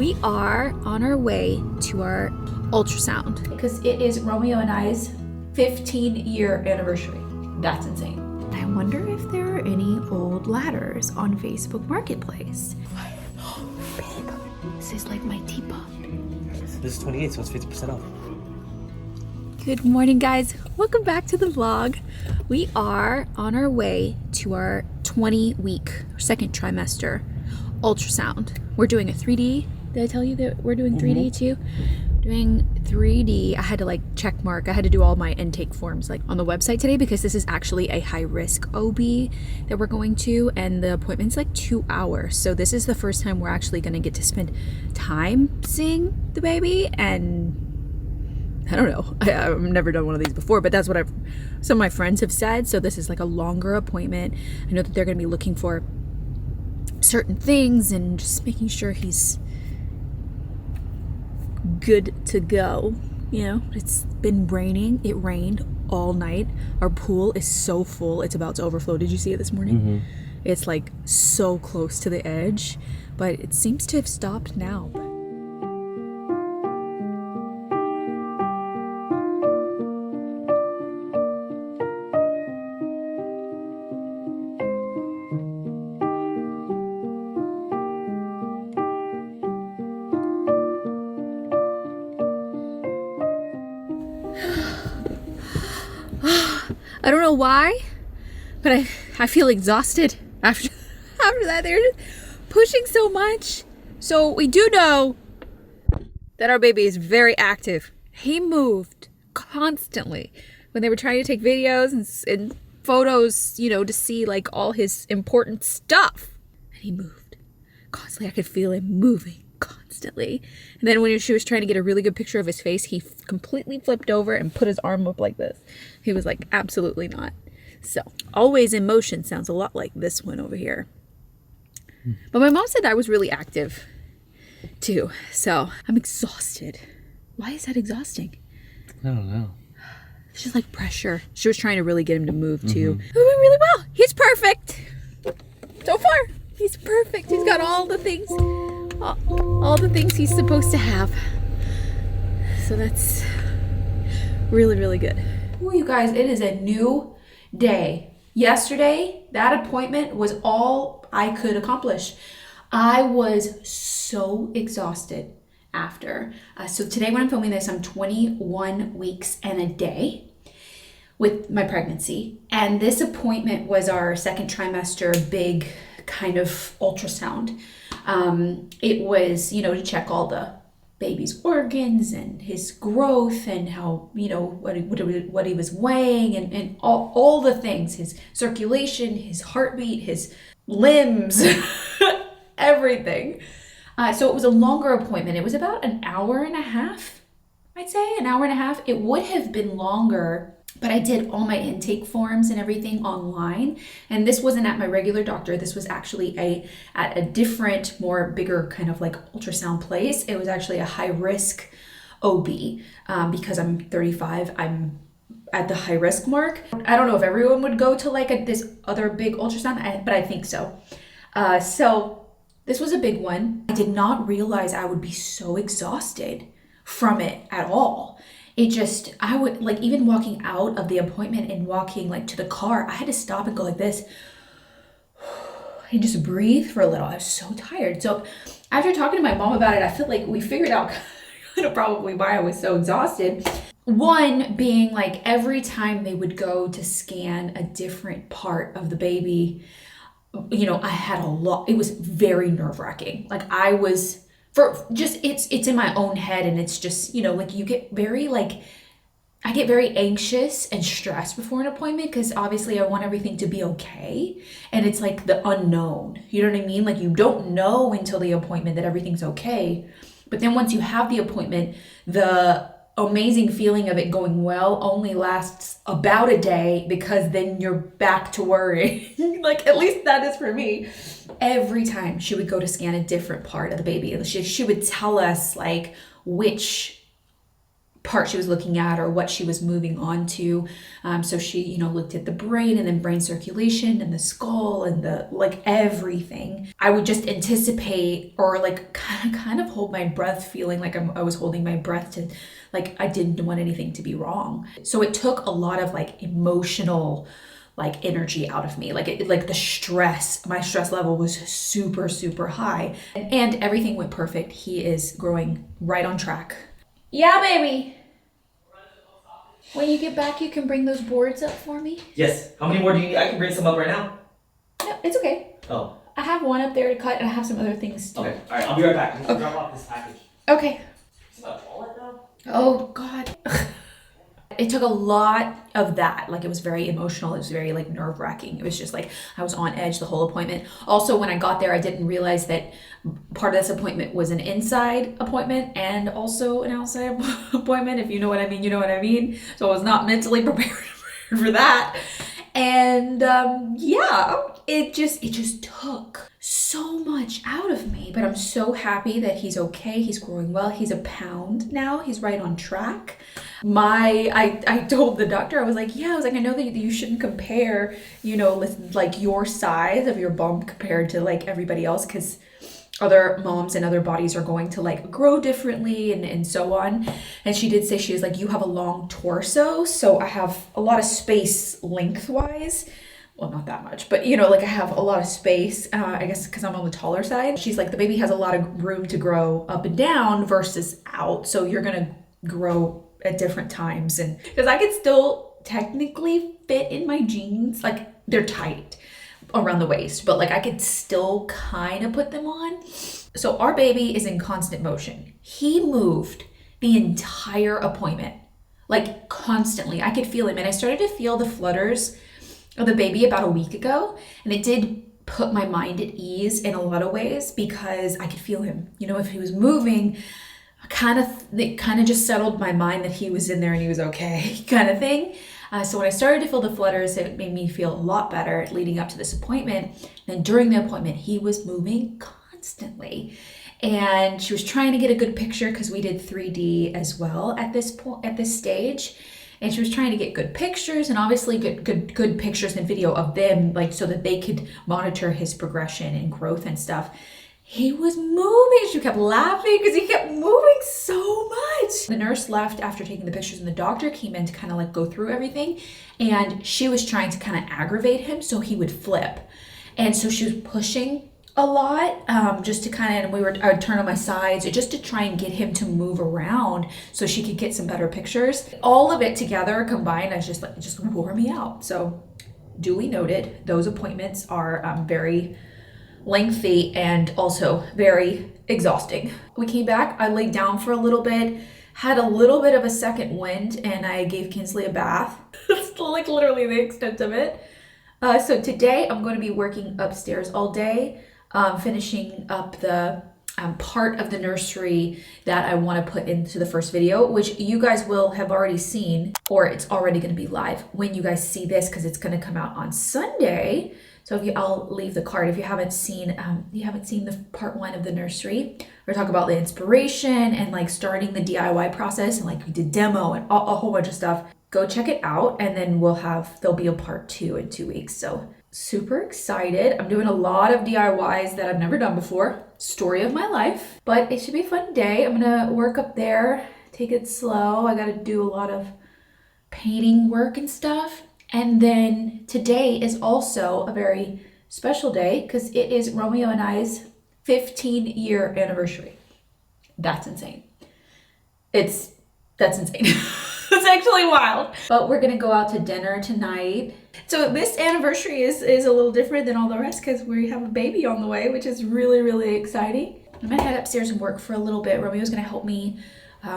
We are on our way to our ultrasound because it is Romeo and I's 15-year anniversary. That's insane. I wonder if there are any old ladders on Facebook Marketplace. Babe, this is like my teapot. This is 28, so it's 50% off. Good morning, guys. Welcome back to the vlog. We are on our way to our 20-week, second trimester ultrasound. We're doing a 3D. Did I tell you that we're doing 3D too? Doing 3D. I had to like check mark. I had to do all my intake forms like on the website today because this is actually a high risk OB that we're going to, and the appointment's like 2 hours. So this is the first time we're actually going to get to spend time seeing the baby, and I don't know. I've never done one of these before, but that's what some of my friends have said. So this is like a longer appointment. I know that they're going to be looking for certain things and just making sure he's good to go. You know, it's been raining. It rained all night. Our pool is so full, it's about to overflow. Did you see it this morning? It's like so close to the edge, but it seems to have stopped now. I don't know why, but I feel exhausted after that. They're just pushing so much. So we do know that our baby is very active. He moved constantly when they were trying to take videos and photos, you know, to see like all his important stuff. And he moved constantly. I could feel him moving constantly. And then when she was trying to get a really good picture of his face, he completely flipped over and put his arm up like this. He was like, absolutely not. So, always in motion sounds a lot like this one over here. But my mom said that I was really active too. So, I'm exhausted. Why is that exhausting? I don't know. It's just like pressure. She was trying to really get him to move too. It went really well. He's perfect. So far, he's perfect. He's got all the things, all the things he's supposed to have. So that's really, really good. Well, you guys, it is a new day. Yesterday, that appointment was all I could accomplish. I was so exhausted after. So today when I'm filming this, I'm 21 weeks and a day with my pregnancy. And this appointment was our second trimester big kind of ultrasound. It was, you know, to check all the baby's organs and his growth and how, you know, what he was weighing and all the things, his circulation, his heartbeat, his limbs, everything. So it was a longer appointment. It was about an hour and a half, I'd say, an hour and a half. It would have been longer, but I did all my intake forms and everything online. And this wasn't at my regular doctor. This was actually at a different, more bigger kind of like ultrasound place. It was actually a high risk OB because I'm 35. I'm at the high risk mark. I don't know if everyone would go to like this other big ultrasound, but I think so. So this was a big one. I did not realize I would be so exhausted from it at all. I would like, even walking out of the appointment and walking like to the car, I had to stop and go like this and just breathe for a little. I was so tired. So after talking to my mom about it, I feel like we figured out kind of probably why I was so exhausted. One being like every time they would go to scan a different part of the baby, you know, I had it was very nerve-wracking. Like I was, it's in my own head, and it's just, you know, like you get very I get very anxious and stressed before an appointment because obviously I want everything to be okay. And it's like the unknown, you know what I mean? Like you don't know until the appointment that everything's okay. But then once you have the appointment, the amazing feeling of it going well only lasts about a day because then you're back to worrying. Like at least that is for me. Every time she would go to scan a different part of the baby, she would tell us like which part she was looking at or what she was moving on to. So she, you know, looked at the brain and then brain circulation and the skull and the like everything. I would just anticipate or like kind of hold my breath, feeling like I was holding my breath to like I didn't want anything to be wrong. So it took a lot of like emotional like energy out of me. Like the stress, my stress level was super, super high, and everything went perfect. He is growing right on track. Yeah, baby. When you get back, you can bring those boards up for me. Yes. How many more do you need? I can bring some up right now. No, it's okay. Oh. I have one up there to cut, and I have some other things too. Okay. All right. I'll be right back. I'm gonna drop off this package. Okay. Is my wallet though? Oh God. It took a lot of that. Like it was very emotional. It was very like nerve-wracking. It was just like I was on edge the whole appointment. Also, when I got there, I didn't realize that part of this appointment was an inside appointment and also an outside appointment. If you know what I mean, you know what I mean. So I was not mentally prepared for that. And yeah, it just took so much out of me. But I'm so happy that he's okay. He's growing well. He's a pound now. He's right on track. I told the doctor, I was like, I know that you shouldn't compare, you know, like your size of your bump compared to like everybody else, because other moms and other bodies are going to like grow differently and so on. And she did say, she was like, you have a long torso, so I have a lot of space lengthwise. Well, not that much, but you know, like I have a lot of space, I guess because I'm on the taller side. She's like, the baby has a lot of room to grow up and down versus out, so you're gonna grow at different times. And because I could still technically fit in my jeans, like they're tight around the waist, but like I could still kind of put them on. So our baby is in constant motion. He moved the entire appointment, like constantly. I could feel him, and I started to feel the flutters of the baby about a week ago, and it did put my mind at ease in a lot of ways because I could feel him. You know, if he was moving, it kind of just settled my mind that he was in there and he was okay, kind of thing. So when I started to feel the flutters, it made me feel a lot better leading up to this appointment. And during the appointment, he was moving constantly. And she was trying to get a good picture because we did 3D as well at this point, at this stage. And she was trying to get good pictures and obviously good pictures and video of them, like so that they could monitor his progression and growth and stuff. He was moving. She kept laughing because he kept moving so much. The nurse left after taking the pictures and the doctor came in to kind of like go through everything. And she was trying to kind of aggravate him so he would flip. And so she was pushing a lot just to kind of, I would turn on my sides just to try and get him to move around so she could get some better pictures. All of it together combined, just wore me out. So duly noted, those appointments are very lengthy and also very exhausting. We came back, I laid down for a little bit, had a little bit of a second wind, and I gave Kinsley a bath. It's like literally the extent of it. So today I'm going to be working upstairs all day, finishing up the part of the nursery that I want to put into the first video, which you guys will have already seen, or it's already going to be live when you guys see this because it's going to come out on Sunday. So I'll leave the card if you haven't seen the part 1 of the nursery. We're talking about the inspiration and like starting the DIY process, and like we did demo and a whole bunch of stuff. Go check it out, and then there'll be a part 2 in 2 weeks. So super excited. I'm doing a lot of DIYs that I've never done before. Story of my life, but it should be a fun day. I'm gonna work up there, take it slow. I gotta do a lot of painting work and stuff. And then today is also a very special day because it is Romeo and I's 15-year anniversary. That's insane. That's insane. It's actually wild. But we're gonna go out to dinner tonight. So this anniversary is a little different than all the rest because we have a baby on the way, which is really, really exciting. I'm gonna head upstairs and work for a little bit. Romeo's gonna help me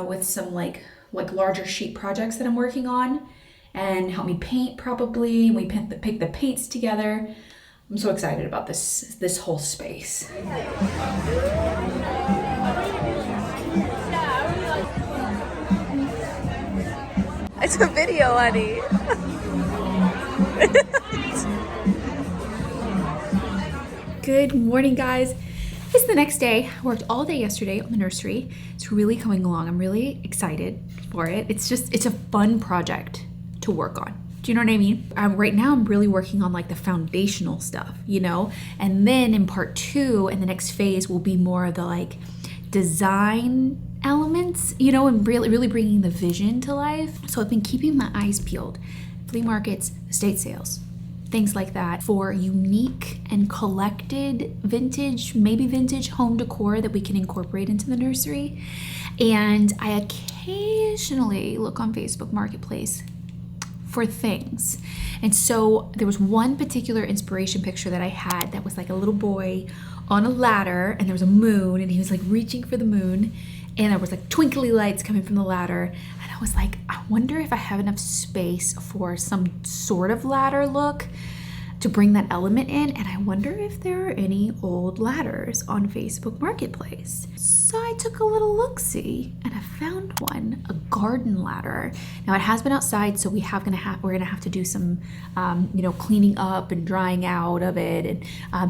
with some like larger sheet projects that I'm working on, and help me paint probably. We pick the paints together. I'm so excited about this whole space. It's a video, honey. Good morning, guys. It's the next day. I worked all day yesterday on the nursery. It's really coming along. I'm really excited for it. It's a fun project to work on. Do you know what I mean? Right now I'm really working on like the foundational stuff, you know? And then in part 2 and the next phase will be more of the like design elements, you know, and really bringing the vision to life. So I've been keeping my eyes peeled. Flea markets, estate sales, things like that for unique and collected vintage, maybe vintage home decor that we can incorporate into the nursery. And I occasionally look on Facebook Marketplace for things. And so there was one particular inspiration picture that I had that was like a little boy on a ladder, and there was a moon, and he was like reaching for the moon, and there was like twinkly lights coming from the ladder. And I was like, I wonder if I have enough space for some sort of ladder look to bring that element in. And I wonder if there are any old ladders on Facebook Marketplace. So I took a little look-see and I found one, a garden ladder. Now it has been outside, so we're gonna have to do some you know, cleaning up and drying out of it, and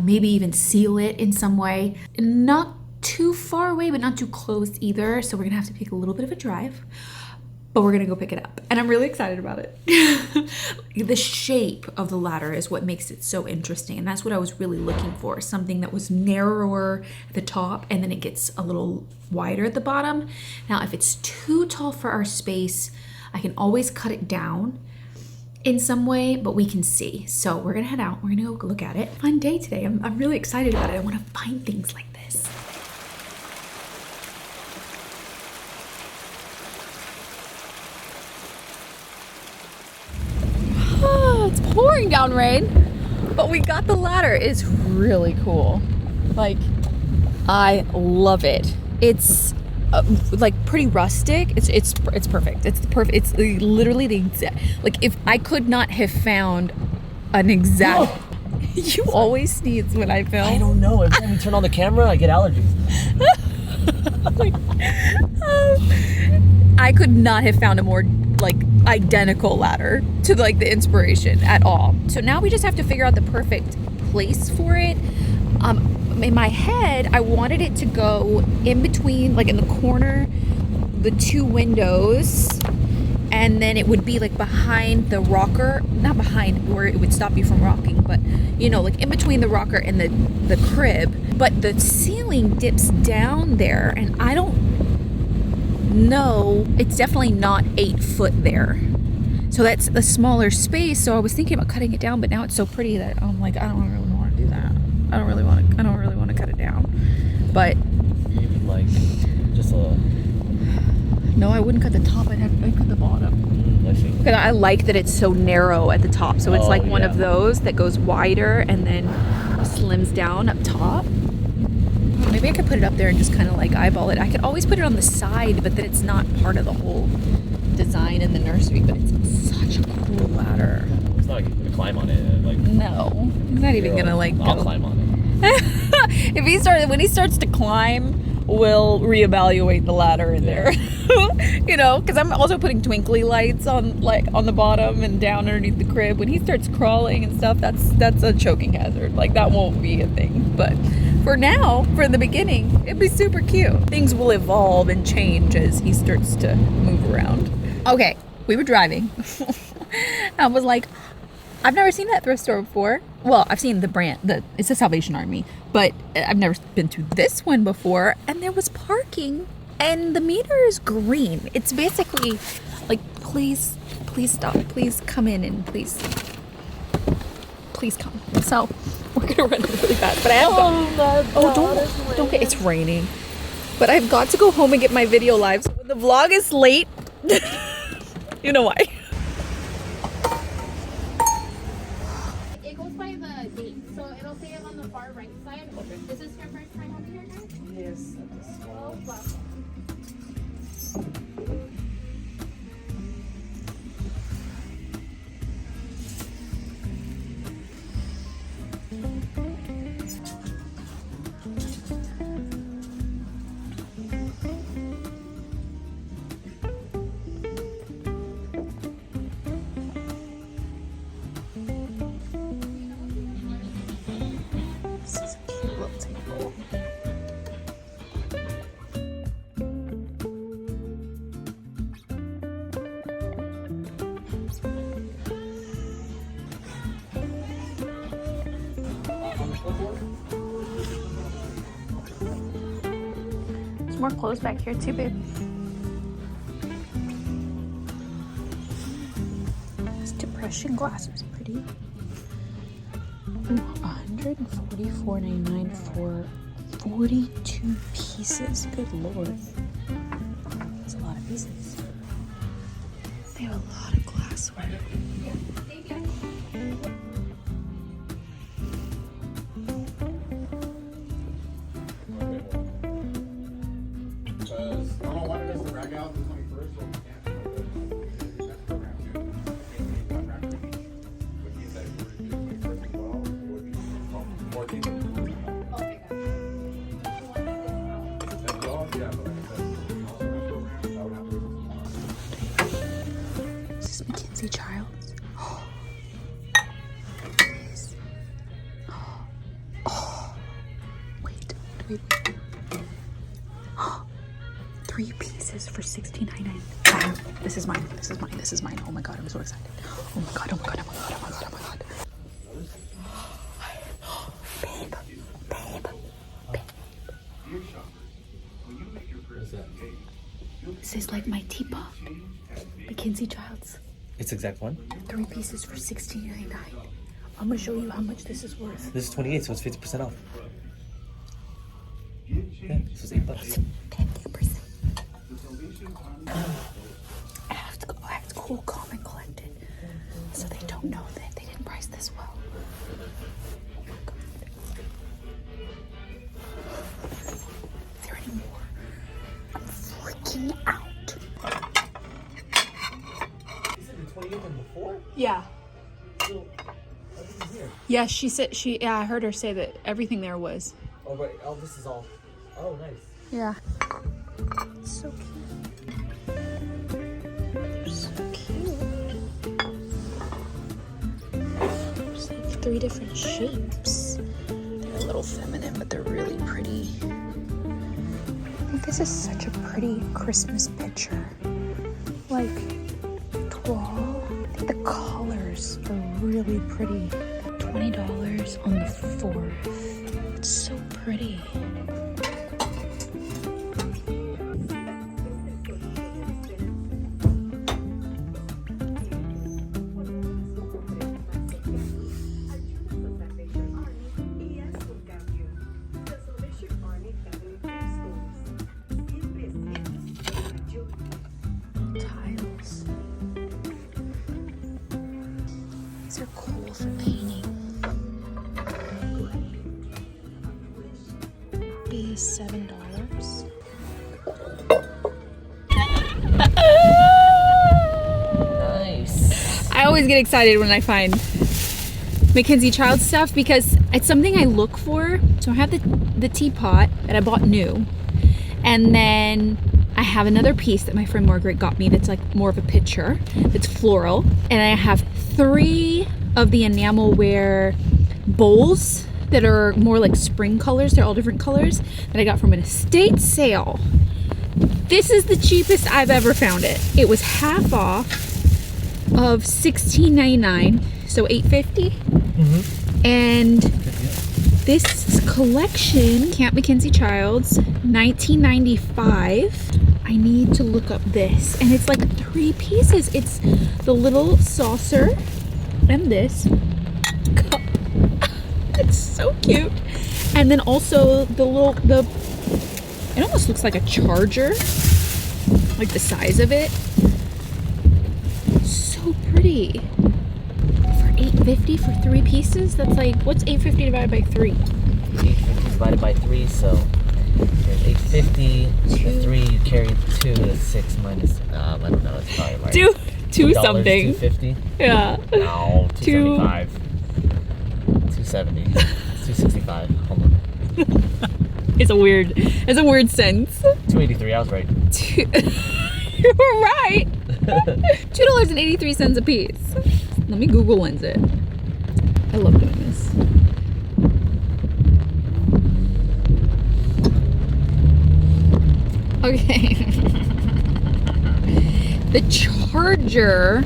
maybe even seal it in some way. Not too far away, but not too close either. So we're gonna have to take a little bit of a drive, but we're gonna go pick it up. And I'm really excited about it. The shape of the ladder is what makes it so interesting. And that's what I was really looking for. Something that was narrower at the top and then it gets a little wider at the bottom. Now, if it's too tall for our space, I can always cut it down in some way, but we can see. So we're gonna head out, we're gonna go look at it. Fun day today, I'm really excited about it. I wanna find things like this. It's pouring down rain, but we got the ladder. It's really cool. Like, I love it. It's like pretty rustic. It's perfect. It's literally the exact, like, if I could not have found an exact. Whoa. You always sneeze when I film. I don't know. Every time you turn on the camera, I get allergies. I could not have found a more like identical ladder to like the inspiration at all. So now we just have to figure out the perfect place for it. In my head, I wanted it to go in between, like in the corner, the 2 windows, and then it would be like behind the rocker, not behind where it would stop you from rocking, but you know, like in between the rocker and the crib. But the ceiling dips down there, and I don't know, it's definitely not 8 foot there. So that's a smaller space. So I was thinking about cutting it down, but now it's so pretty that I'm like, I don't really want to do that. I don't really want to cut it down. But Maybe like just a. No, I wouldn't cut the top. I'd cut the bottom. I see. Because I like that it's so narrow at the top. So it's like one of those that goes wider and then slims down up top. Maybe I could put it up there and just kind of like eyeball it. I could always put it on the side, but then it's not part of the whole design in the nursery. But it's such a cool ladder. It's not like you're gonna climb on it. Like, no, he's not even gonna like. I'll climb on it. When he starts to climb, we'll reevaluate the ladder in there. You know, because I'm also putting twinkly lights on the bottom and down underneath the crib. When he starts crawling and stuff, that's a choking hazard. Like, that won't be a thing. But for now, for the beginning, it'd be super cute. Things will evolve and change as he starts to move around. Okay, we were driving. I was like, I've never seen that thrift store before. Well, I've seen the brand, it's a Salvation Army, but I've never been to this one before. And there was parking, and the meter is green. It's basically like, please stop, please come in, and please come. So we're gonna run really fast, but I have don't get, it's raining. But I've got to go home and get my video live. So when the vlog is late, you know why. It goes by the date, so it'll say it on the far right side. Okay. Is this your first time over here, guys? Yes. Oh, wow. This is a cute little table. more clothes back here too, babe. This depression glass was pretty. Ooh, $144.99 for 42 pieces. Good lord. That's a lot of pieces. They have a lot of glassware. Child's. Oh, it is. Oh, wait. Oh, 3 pieces for $69.99. This is mine. This is mine. This is mine. Oh my god, I'm so excited. Oh my god. Oh my god. Oh my god. Oh my god. Oh my god. Babe. This is like my teapot. McKinsey Child's. It's exact one. 3 pieces for $16.99. I'm gonna show you how much this is worth. This is 28, so it's 50% off. Yeah, this was $8. 50%. I have to cool, calm, and collected, so they don't know that they didn't price this well. Oh my god. Is there any more? I'm freaking out. Before? Yeah. So, everything's here. Yeah, she said yeah, I heard her say that everything there was. Oh, right. Oh, this is all. Oh, nice. Yeah. So cute. They're so cute. There's like 3 different shapes. They're a little feminine, but they're really pretty. I think this is such a pretty Christmas picture. Like, wow. I think the colors are really pretty. $20 on the 4th. It's so pretty. These are cool for painting. Be $7. Nice. I always get excited when I find Mackenzie Child stuff because it's something I look for. So I have the teapot that I bought new, and then I have another piece that my friend Margaret got me that's like more of a picture that's floral, and I have 3 of the enamelware bowls that are more like spring colors. They're all different colors that I got from an estate sale. This is the cheapest I've ever found it. It was half off of $16.99, so $8.50. And this collection, Camp Mackenzie Child's, $19.95. I need to look up this, and it's like 3 pieces. It's the little saucer and this cup. It's so cute. And then also the it almost looks like a charger, like the size of it. So pretty. For $8.50 for 3 pieces? That's like, what's $8.50 divided by 3? 850 divided by 3, so there's 850. The 3 you carry 2 is 6 minus. I don't know. It's probably like two something. 250. Yeah. No, 275. 270. It's 265. Hold on. It's a weird sense. 283. I was right. You were right. $2.83 a piece. Let me Google Lens it. I love doing this. Okay. The charger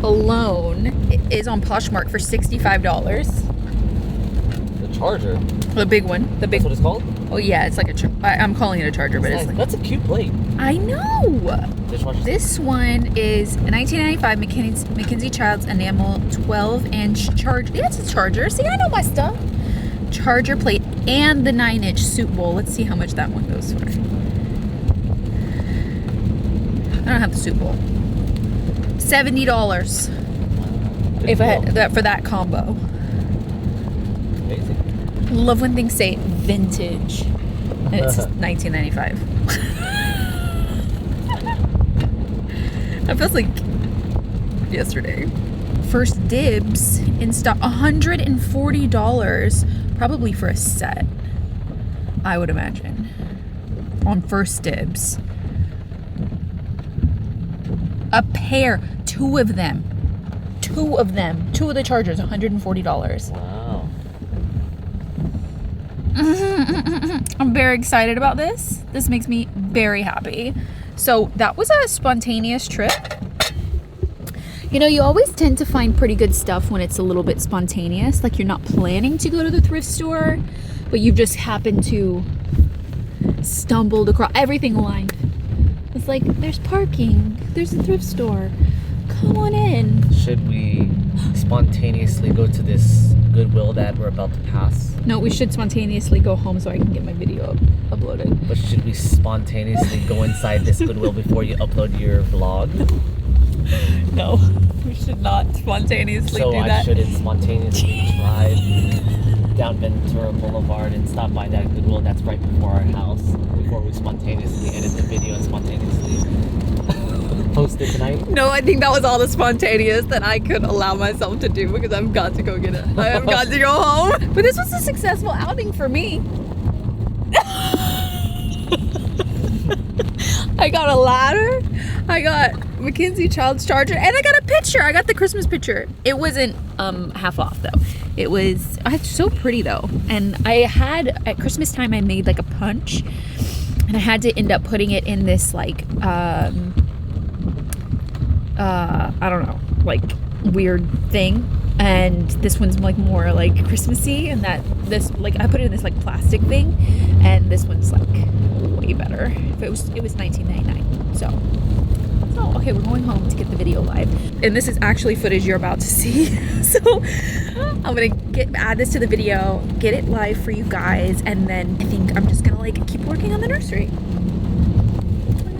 alone is on Poshmark for $65. The charger. The big one. The big. That's what it's called? Oh yeah, it's like a. I'm calling it a charger, but Nice. it's like. That's a cute plate. I know. Dishwasher. This one is a 1995 McKinsey Child's enamel 12-inch charger. Yeah, it's a charger. See, I know my stuff. Charger plate and the 9-inch soup bowl. Let's see how much that one goes for. I don't have the soup bowl. $70 if I had that for that combo. Amazing. Love when things say vintage and it's 1995. That feels like yesterday. First dibs in stock, $140, probably for a set, I would imagine, on first dibs. A pair, two of them, two of the chargers, $140. Wow. I'm very excited about this. This makes me very happy. So that was a spontaneous trip. You know, you always tend to find pretty good stuff when it's a little bit spontaneous. Like you're not planning to go to the thrift store, but you've just happened to stumbled across everything aligned. It's like, there's parking, there's a thrift store. Come on in. Should we spontaneously go to this Goodwill that we're about to pass? No, we should spontaneously go home so I can get my video uploaded. But should we spontaneously go inside this Goodwill before you upload your vlog? No, we should not spontaneously So do I that. shouldn't spontaneously drive down Ventura Boulevard and stop by that Goodwill that's right before our house before we spontaneously edit the video and spontaneously post it tonight? No, I think that was all the spontaneous that I could allow myself to do because I've got to go get it. I have got to go home. But this was a successful outing for me. I got a ladder, I got McKinsey Child's charger, and I got a picture. I got the Christmas picture. It wasn't half off though. It was so pretty though. And I had, at Christmas time, I made like a punch, and I had to end up putting it in this like I don't know, like weird thing. And this one's like more like Christmassy, and this like I put it in this like plastic thing, and this one's like way better. It was $19.99. So okay, we're going home to get the video live, and this is actually footage you're about to see. So I'm gonna add this to the video, get it live for you guys, and then I think I'm just gonna like keep working on the nursery.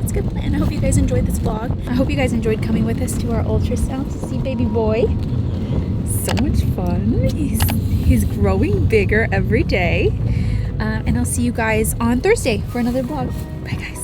That's a good plan. I hope you guys enjoyed this vlog. I hope you guys enjoyed coming with us to our ultrasound to see baby boy. So much fun. He's growing bigger every day. And I'll see you guys on Thursday for another vlog. Bye guys.